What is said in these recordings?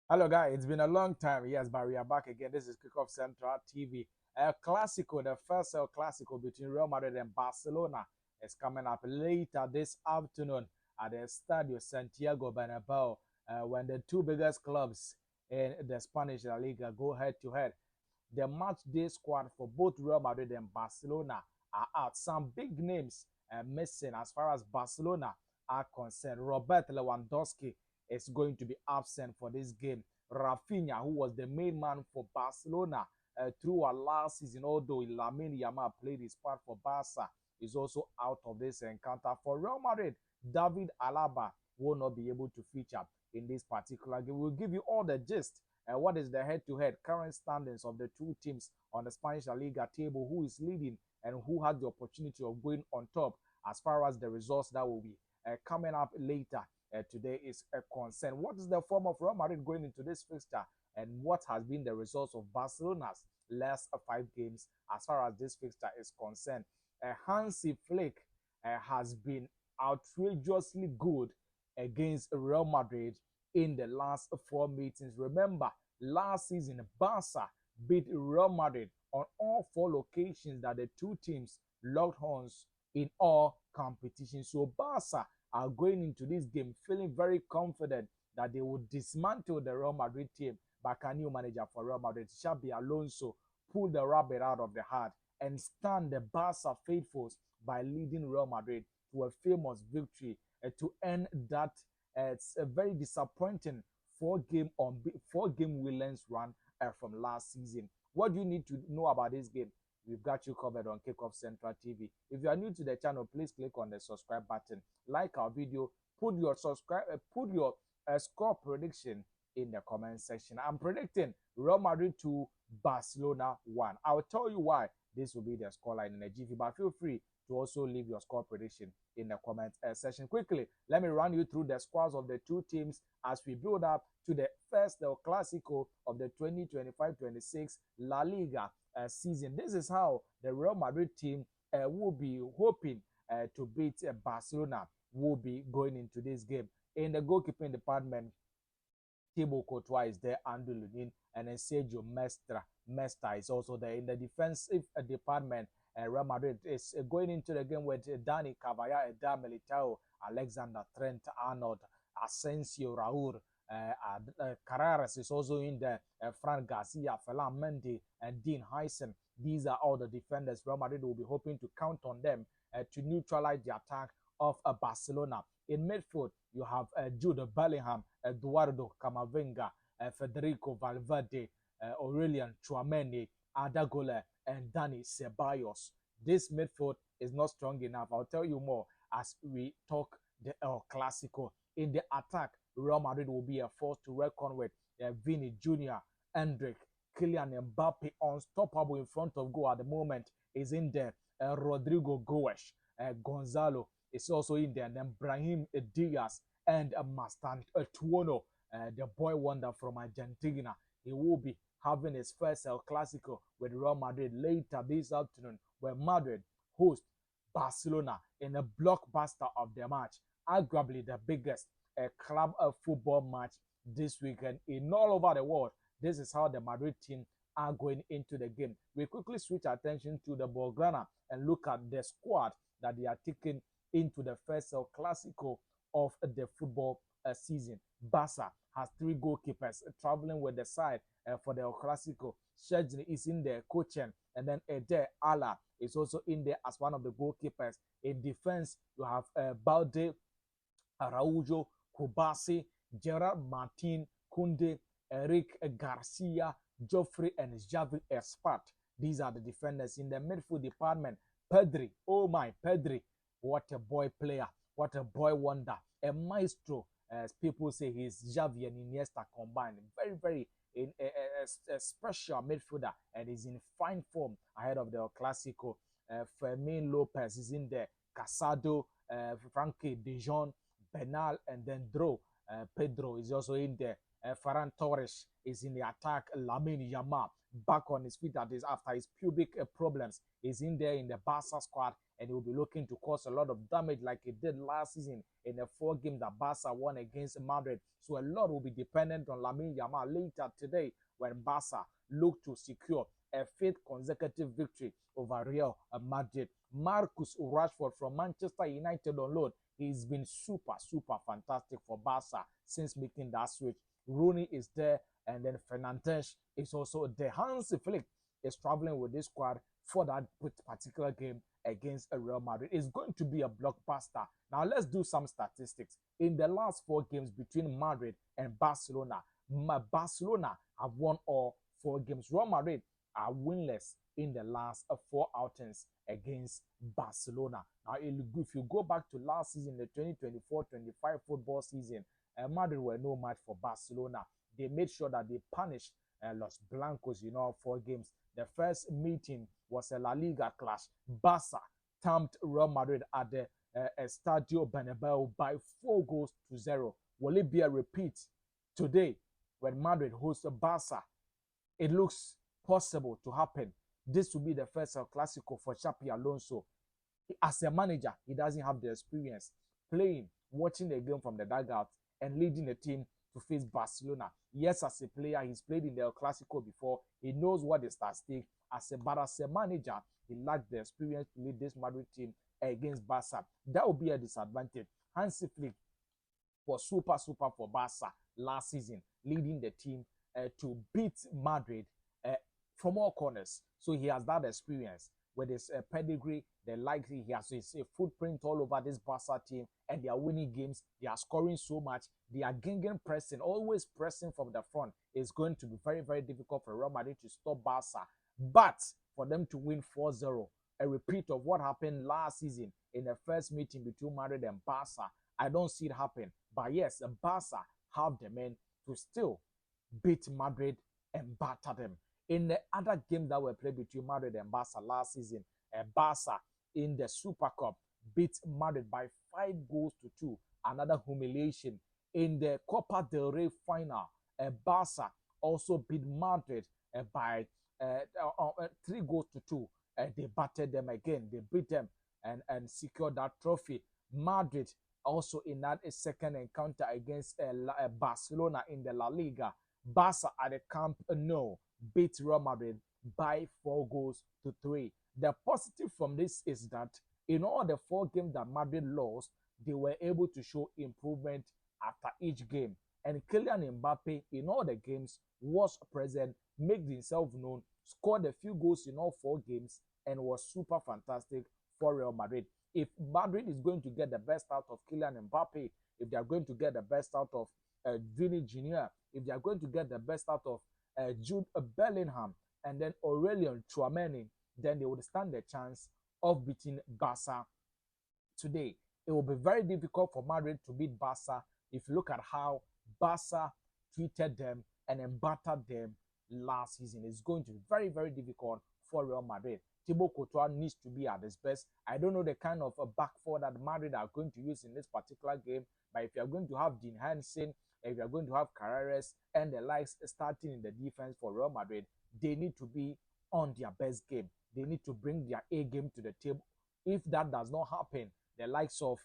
Hello, guys. It's been a long time. Yes, but we are back again. This is Kickoff Central TV. Clasico, the first Clasico between Real Madrid and Barcelona, is coming up later this afternoon at the Estadio Santiago Bernabeu when the two biggest clubs in the Spanish La Liga go head to head. The match day squad for both Real Madrid and Barcelona are out. Some big names missing as far as Barcelona are concerned. Robert Lewandowski is going to be absent for this game. Rafinha, who was the main man for Barcelona throughout last season, although Lamine Yamal played his part for Barca, is also out of this encounter. For Real Madrid, David Alaba will not be able to feature in this particular game. We'll give you all the gist. What is the head-to-head current standings of the two teams on the Spanish La Liga table? Who is leading and who has the opportunity of going on top as far as the results that will be coming up later today is a concern. What is the form of Real Madrid going into this fixture, and what has been the results of Barcelona's last 5 games as far as this fixture is concerned? Hansi Flick has been outrageously good against Real Madrid in the last 4 meetings. Remember, last season, Barca beat Real Madrid on all 4 locations that the two teams locked horns in all competitions. So Barca are going into this game feeling very confident that they will dismantle the Real Madrid team. But a new manager for Real Madrid, Xabi Alonso, pull the rabbit out of the hat and stand the Barca faithfuls by leading Real Madrid to a famous victory to end that. It's a very disappointing four game winless run from last season. What do you need to know about this game? We've got you covered on Kickoff Central TV. If you are new to the channel, please click on the subscribe button, like our video, put your score prediction in the comment section. I'm predicting Real Madrid 2, Barcelona 1. I'll tell you why this will be the scoreline in the GV, but feel free to also leave your score prediction in the comment section. Quickly, let me run you through the scores of the two teams as we build up to the first Clasico of the 2025-26 La Liga season. This is how the Real Madrid team will be hoping to beat Barcelona, will be going into this game. In the goalkeeping department, Thibaut Courtois is there, Andrew Lunin, and then Sergio Mesta is also there. In the defensive department, Real Madrid is going into the game with Dani Cavaya, Eda Militao, Alexander Trent, Arnold, Asensio, Raúl, Carreras is also in there, Fran Garcia, Ferland Mendy, and Dean Heisen. These are all the defenders. Real Madrid will be hoping to count on them to neutralize the attack of Barcelona. In midfield, you have Jude Bellingham, Eduardo Camavinga, Federico Valverde, Aurelian Chouameni, Adagole, and Dani Ceballos. This midfield is not strong enough. I'll tell you more as we talk the El Clasico. In the attack, Real Madrid will be a force to reckon with. Vini Jr., Endrick, Kylian Mbappe, unstoppable in front of goal at the moment, is in there. Rodrigo Goes, Gonzalo is also in there. And then Brahim Diaz and Mastan Tuono, the boy wonder from Argentina. He will be having his first El Clasico with Real Madrid later this afternoon, where Madrid host Barcelona in a blockbuster of the match, arguably the biggest club football match this weekend in all over the world. This is how the Madrid team are going into the game. We quickly switch attention to the Blaugrana and look at the squad that they are taking into the first El Clasico of the football season. Barca has 3 goalkeepers traveling with the side for the El Clasico. Szczesny is in there coaching, and then Eder Ala is also in there as one of the goalkeepers. In defense, you have Balde, Araujo, Kubasi, Gerard Martin, Kunde, Eric Garcia, Joffrey, and Javi Espat. These are the defenders. In the midfield department, Pedri, oh my, Pedri, what a boy player, what a boy wonder, a maestro. As people say, he's Xavi and Iniesta combined. Very, very a special midfielder, and is in fine form ahead of the Clasico. Fermin Lopez is in there, Casado, Frankie De Jong, Bernal, and then Pedro is also in there. Ferran Torres is in the attack. Lamine Yamal, back on his feet after his pubic problems. He's in there in the Barca squad, and he will be looking to cause a lot of damage like he did last season in the 4 games that Barca won against Madrid. So a lot will be dependent on Lamine Yamal later today when Barca look to secure a 5th consecutive victory over Real Madrid. Marcus Rashford from Manchester United on loan. He's been super fantastic for Barca since making that switch. Rooney is there, and then Fernandes is also there. Hansi Flick is traveling with this squad for that particular game against Real Madrid. It's going to be a blockbuster. Now let's do some statistics. In the last 4 games between Madrid and Barcelona, Barcelona have won all 4 games. Real Madrid are winless in the last 4 outings against Barcelona. Now, if you go back to last season, the 2024-25 football season, Madrid were no match for Barcelona. They made sure that they punished Los Blancos, 4 games. The first meeting was a La Liga clash. Barca thumped Real Madrid at the Estadio Bernabeu by 4-0. Will it be a repeat today when Madrid hosts Barca? It looks possible to happen. This will be the first Clasico for Xabi Alonso. As a manager, he doesn't have the experience playing, watching the game from the dugout, and leading the team to face Barcelona. Yes, as a player, he's played in the Clasico before. He knows what is at stake. But as a manager, he lacked the experience to lead this Madrid team against Barca. That would be a disadvantage. Hansi Flick was super for Barca last season, leading the team to beat Madrid from all corners. So he has that experience with his pedigree. The likely he has his footprint all over this Barca team, and they are winning games. They are scoring so much. They are gegen pressing, always pressing from the front. It's going to be very difficult for Real Madrid to stop Barca. But for them to win 4-0, a repeat of what happened last season in the first meeting between Madrid and Barca, I don't see it happen. But yes, Barca have the men to still beat Madrid and batter them. In the other game that were played between Madrid and Barca last season, Barca in the Super Cup beat Madrid by 5-2. Another humiliation. In the Copa del Rey final, Barca also beat Madrid by 3-2. They battered them again. They beat them and secured that trophy. Madrid also in that second encounter against Barcelona in the La Liga. Barca at the Camp Nou beat Real Madrid by 4-3. The positive from this is that in all the 4 games that Madrid lost, they were able to show improvement after each game. And Kylian Mbappe in all the games was present, made himself known, scored a few goals in all 4 games, and was super fantastic for Real Madrid. If Madrid is going to get the best out of Kylian Mbappe, if they are going to get the best out of Vini Jr., if they are going to get the best out of Jude Bellingham, and then Aurelien Tchouameni, then they would stand the chance of beating Barca today. It will be very difficult for Madrid to beat Barca if you look at how Barca treated them and then battered them last season. It's going to be very difficult for Real Madrid. Thibaut Courtois needs to be at his best. I don't know the kind of a back four that Madrid are going to use in this particular game, but if you're going to have Dean Henderson, if you're going to have Carreras and the likes starting in the defense for Real Madrid, they need to be on their best game. They need to bring their A game to the table. If that does not happen, the likes of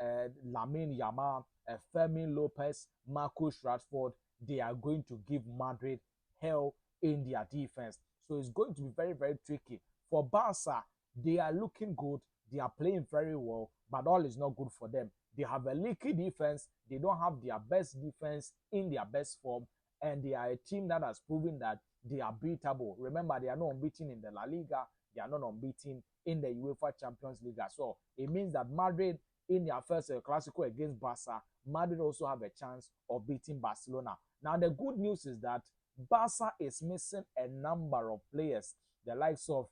Lamine Yamal, Fermin Lopez, Marcus Rashford, they are going to give Madrid hell in their defense. So it's going to be very tricky. For Barca, they are looking good. They are playing very well, but all is not good for them. They have a leaky defense. They don't have their best defense in their best form, and they are a team that has proven that they are beatable. Remember, they are not unbeaten in the La Liga. They are not unbeaten in the UEFA Champions League. So it means that Madrid, in their first Clasico against Barca, Madrid also have a chance of beating Barcelona. Now, the good news is that Barca is missing a number of players. The likes of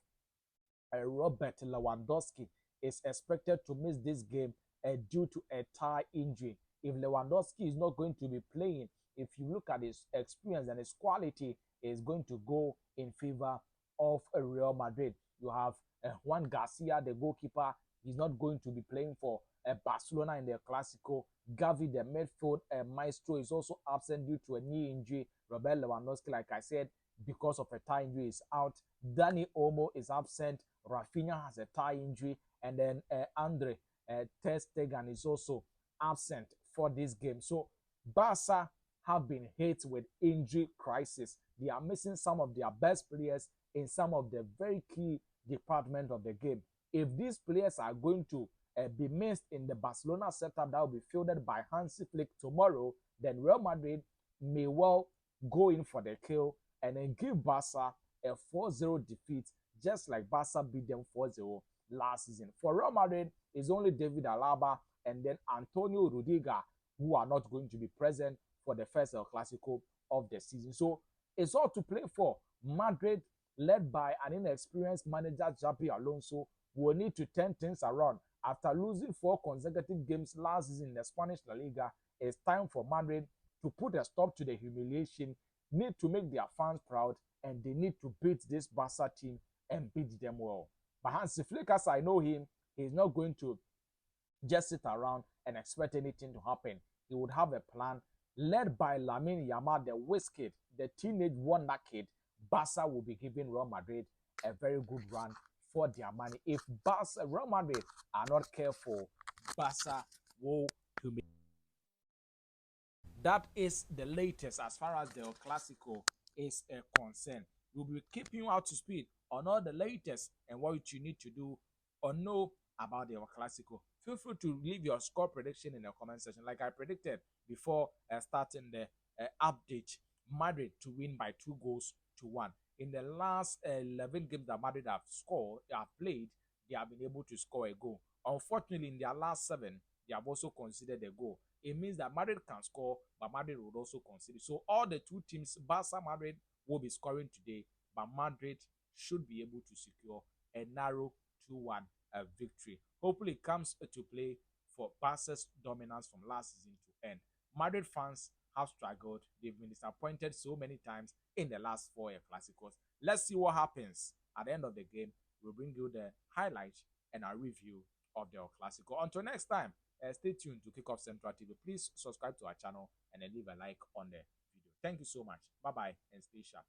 Robert Lewandowski is expected to miss this game due to a thigh injury. If Lewandowski is not going to be playing, if you look at his experience and his quality, is going to go in favor of Real Madrid. You have Juan Garcia, the goalkeeper. He's not going to be playing for Barcelona in the Clasico. Gavi, the midfield maestro, is also absent due to a knee injury. Robert Lewandowski, like I said, because of a thigh injury is out. Danny Olmo is absent. Rafinha has a thigh injury, and then Andre Ter Stegen is also absent for this game. So Barca have been hit with injury crisis. They are missing some of their best players in some of the very key departments of the game. If these players are going to be missed in the Barcelona setup that will be fielded by Hansi Flick tomorrow, then Real Madrid may well go in for the kill and then give Barca a 4-0 defeat, just like Barca beat them 4-0 last season. For Real Madrid, it's only David Alaba and then Antonio Rudiger who are not going to be present for the first El Clasico of the season. So it's all to play for. Madrid, led by an inexperienced manager, Xabi Alonso, will need to turn things around. After losing 4 consecutive games last season in the Spanish La Liga, it's time for Madrid to put a stop to the humiliation, need to make their fans proud, and they need to beat this Barca team and beat them well. But Hansi Flick, as I know him, he's not going to just sit around and expect anything to happen. He would have a plan led by Lamine Yamal, the whiz kid, the teenage wonder kid. Barca will be giving Real Madrid a very good run for their money. If Real Madrid are not careful, Barca will humiliate. That is the latest as far as the Clasico is concerned. We'll be keeping you up to speed on all the latest and what you need to do or know about the Clasico. Feel free to leave your score prediction in the comment section. Like I predicted before starting the update, Madrid to win by 2-1. In the last 11 games that Madrid have played, they have been able to score a goal. Unfortunately, in their last 7, they have also considered a goal. It means that Madrid can score, but Madrid would also concede. So all the two teams, Barca, Madrid, will be scoring today, but Madrid should be able to secure a narrow 2-1 victory. Hopefully it comes to play for Barca's dominance from last season to end. Madrid fans have struggled. They've been disappointed so many times in the last 4 Clásicos. Let's see what happens at the end of the game. We'll bring you the highlights and a review of the Clásico. Until next time, stay tuned to Kickoff Central TV. Please subscribe to our channel and then leave a like on the video. Thank you so much. Bye-bye and stay sharp.